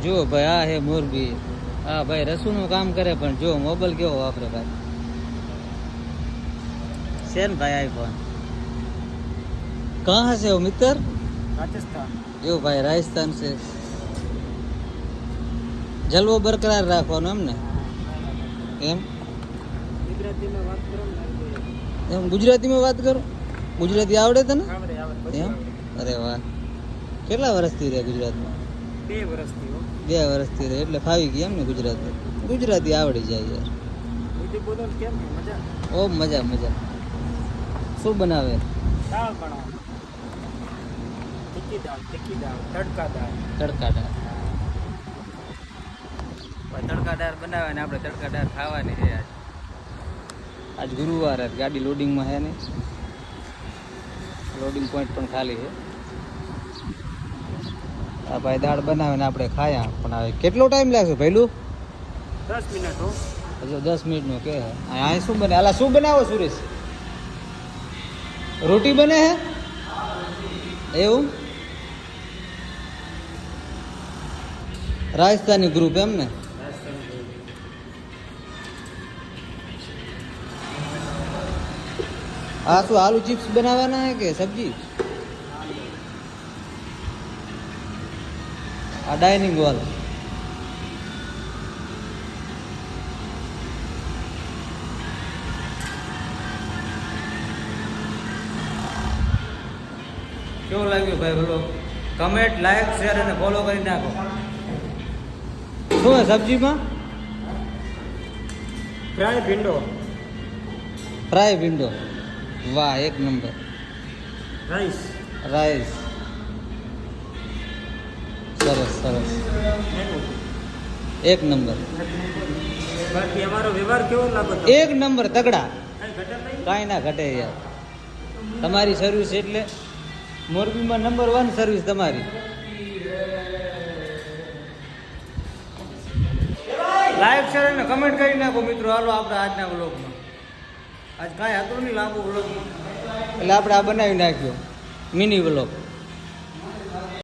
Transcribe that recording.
જો ભાઈ આ હે મોરબી. હા ભાઈ રસોઈનું કામ કરે પણ જો મોબાઈલ કેવો વાપરે ભાઈ. છે ને ભાઈ આઈફોન. कहाँ से हो मित्र? રાજસ્થાન. જો ભાઈ રાજસ્થાન છે. જલવો બરકરાર રાખવાનો એમ ને? એમ ગુજરાતીમાં વાત કરો ને. એમ ગુજરાતીમાં વાત કરો. ગુજરાતી આવડે તને? આવડે આવડે. એમ? અરે વાહ. કેટલા વર્ષથી રહે ગુજરાતમાં? 2 વર્ષથી હો. 2 વર્ષથી રહે એટલે ફાવી ગઈ એમ ને ગુજરાતી. ગુજરાતી આવડી જાય યાર. બીજું બોલો કેમ છે? મજા? ઓ મજા મજા. શું બનાવે? દાળ બનાવો. તીખી દાળ, તડકા દાળ. તડકાદાર. તડકાદાર બનાવે ને આપણે તડકાદાર ખાવાની છે આજ. આજ ગુરુવાર જ ગાડી લોડિંગમાં છે ને. લોડિંગ પોઈન્ટ પણ ખાલી છે. આ ભાઈ દાળ બનાવે ને આપણે ખાયા પણ હવે કેટલો ટાઈમ લાગશે પહેલું? 10 મિનિટ હો. હજુ 10 મિનિટનું કે અહીં શું બને? અલા શું બનાવો સુરેશ? રોટી બને હે? એવું? રાજસ્થાની ગ્રુપ એમ ને? આ શું આલુ ચિપ્સ બનાવવાના હે કે સબ્જી? આ ડાઇનિંગ હોલ. કેવું લાગ્યું ભાઈ બોલો? કમેન્ટ, લાઈક, શેર અને ફોલો કરી નાખો. શું હે સબ્જીમાં? ફ્રાય ભીંડો. ફ્રાય ભીંડો. વાહ એક નંબર. રાઈસ. રાઈસ. સરસ સરસ. એક નંબર. બાકી અમારો વ્યવહાર કેવો લાગો? એક નંબર તગડા. કઈ ઘટે નહીં. કાંઈ ના ઘટે યાર. તમારી સર્વિસ એટલે મોરબીમાં નંબર 1 સર્વિસ તમારી. લાઈક શેર અને કમેન્ટ કરી નાખો મિત્રો. હાલો આપણે આજના વ્લોગમાં. આજ કાંઈ હતું નહીં લાંબુ વ્લોગમાં એટલે આપણે આ બનાવી નાખ્યો મિની વ્લોગ.